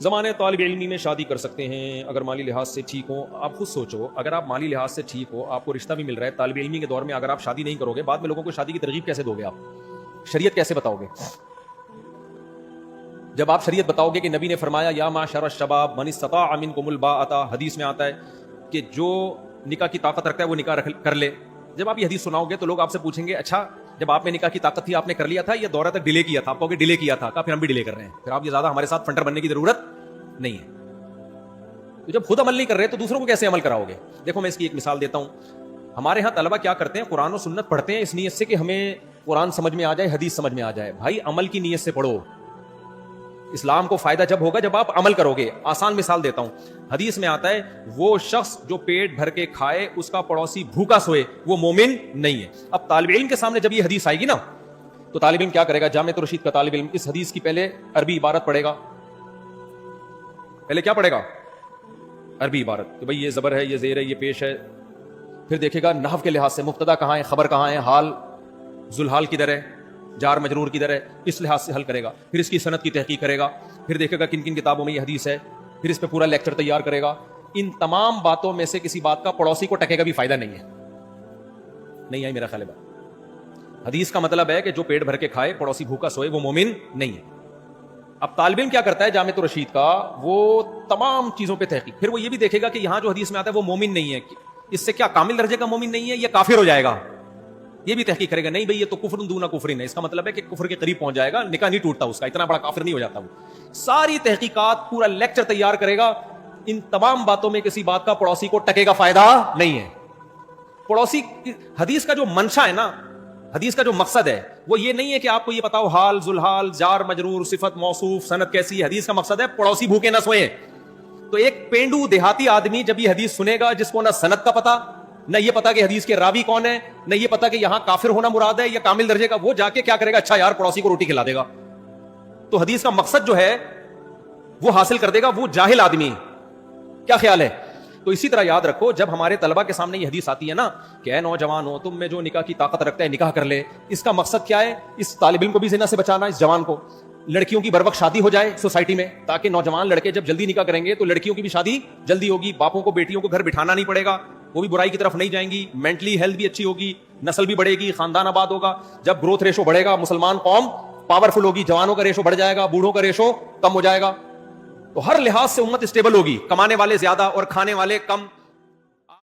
زمانے طالب علمی میں شادی کر سکتے ہیں اگر مالی لحاظ سے ٹھیک ہو. آپ خود سوچو, اگر آپ مالی لحاظ سے ٹھیک ہو, آپ کو رشتہ بھی مل رہا ہے, طالب علمی کے دور میں اگر آپ شادی نہیں کرو گے, بعد میں لوگوں کو شادی کی ترغیب کیسے دو گے؟ آپ شریعت کیسے بتاؤ گے؟ جب آپ شریعت بتاؤ گے کہ نبی نے فرمایا یا معشر الشباب من استطاع منکم الباءۃ, حدیث میں آتا ہے کہ جو نکاح کی طاقت رکھتا ہے وہ نکاح کر لے. جب آپ یہ حدیث سناؤ گے تو لوگ آپ سے پوچھیں گے اچھا جب آپ میں نکاح کی طاقت تھی آپ نے کر لیا تھا یا دورہ تک ڈیلے کیا تھا؟ آپ کہو گے ڈیلے کیا تھا. کہا پھر ہم بھی ڈیلے کر رہے ہیں, پھر آپ یہ زیادہ ہمارے ساتھ فنٹر بننے کی ضرورت نہیں ہے. تو جب خود عمل نہیں کر رہے تو دوسروں کو کیسے عمل کراؤ گے؟ دیکھو میں اس کی ایک مثال دیتا ہوں. ہمارے ہاں طلبہ کیا کرتے ہیں, قرآن و سنت پڑھتے ہیں اس نیت سے کہ ہمیں قرآن سمجھ میں آ جائے, حدیث سمجھ میں آ جائے. بھائی عمل کی نیت سے پڑھو. اسلام کو فائدہ جب ہوگا جب آپ عمل کرو گے. آسان مثال دیتا ہوں, حدیث میں آتا ہے وہ شخص جو پیٹ بھر کے کھائے اس کا پڑوسی بھوکا سوئے وہ مومن نہیں ہے. اب طالب علم کے سامنے جب یہ حدیث آئے گی نا تو طالب علم کیا کرے گا؟ جامعۃ الرشید کا طالب علم اس حدیث کی پہلے عربی عبارت پڑھے گا. پہلے کیا پڑھے گا؟ عربی عبارت کہ بھئی یہ زبر ہے, یہ زیر ہے, یہ پیش ہے. پھر دیکھے گا نحو کے لحاظ سے مبتدا کہاں ہے, خبر کہاں ہے, حال ذوالحال کدھر ہے, جار مجرور کدھر ہے, اس لحاظ سے حل کرے گا. پھر اس کی سند کی تحقیق کرے گا, پھر دیکھے گا کن کن کتابوں میں یہ حدیث ہے, پھر اس پہ پورا لیکچر تیار کرے گا. ان تمام باتوں میں سے کسی بات کا پڑوسی کو ٹکے گا بھی فائدہ نہیں ہے. نہیں آئی میرا خیال ہے بات؟ حدیث کا مطلب ہے کہ جو پیٹ بھر کے کھائے پڑوسی بھوکا سوئے وہ مومن نہیں ہے. اب طالب علم کیا کرتا ہے جامعۃ الرشید کا, وہ تمام چیزوں پہ تحقیق, پھر وہ یہ بھی دیکھے گا کہ یہاں جو حدیث میں آتا ہے وہ مومن نہیں ہے, اس سے کیا کامل درجے کا مومن نہیں ہے, یہ کافر ہو جائے گا. یہ بھی تحقیق کرے گا, نہیں بھئی یہ تو کفر دون کفر ہے, اس کا مطلب ہے کہ کفر کے قریب پہنچ جائے گا, نکاح نہیں ٹوٹتا اس کا, اتنا بڑا کافر نہیں ہو جاتا وہ. ساری تحقیقات پورا لیکچر تیار کرے گا. ان تمام باتوں میں کسی بات کا پڑوسی کو ٹکے گا فائدہ نہیں ہے. پڑوسی حدیث کا جو منشا ہے نا, حدیث کا جو مقصد ہے وہ یہ نہیں ہے کہ آپ کو یہ بتاؤ حال ذوالحال, جار مجرور, صفت موصوف, سند کیسی ہے. حدیث کا مقصد ہے پڑوسی بھوکے نہ سوئیں. تو ایک پینڈو دیہاتی آدمی جب یہ حدیث سنے گا جس کو نہ سند کا پتا, نہ یہ پتا کہ حدیث کے راوی کون ہے, نہ یہ پتا کہ یہاں کافر ہونا مراد ہے یا کامل درجے کا, وہ جا کے کیا کرے گا, اچھا یار پڑوسی کو روٹی کھلا دے گا. تو حدیث کا مقصد جو ہے وہ حاصل کر دے گا وہ جاہل آدمی. کیا خیال ہے؟ تو اسی طرح یاد رکھو جب ہمارے طلبہ کے سامنے یہ حدیث آتی ہے نا کہ اے نوجوان ہو, تم میں جو نکاح کی طاقت رکھتا ہے نکاح کر لے, اس کا مقصد کیا ہے؟ اس طالب علم کو بھی زنا سے بچانا, اس جوان کو. لڑکیوں کی بروقت شادی ہو جائے سوسائٹی میں, تاکہ نوجوان لڑکے جب جلدی نکاح کریں گے تو لڑکیوں کی بھی شادی جلدی ہوگی, باپوں کو بیٹیوں کو گھر بٹھانا نہیں پڑے گا, وہ بھی برائی کی طرف نہیں جائیں گی, مینٹلی ہیلتھ بھی اچھی ہوگی, نسل بھی بڑھے گی, خاندان آباد ہوگا. جب گروتھ ریشو بڑھے گا مسلمان قوم پاورفل ہوگی, جوانوں کا ریشو بڑھ جائے گا, بوڑھوں کا ریشو کم ہو جائے گا. تو ہر لحاظ سے امت اسٹیبل ہوگی, کمانے والے زیادہ اور کھانے والے کم.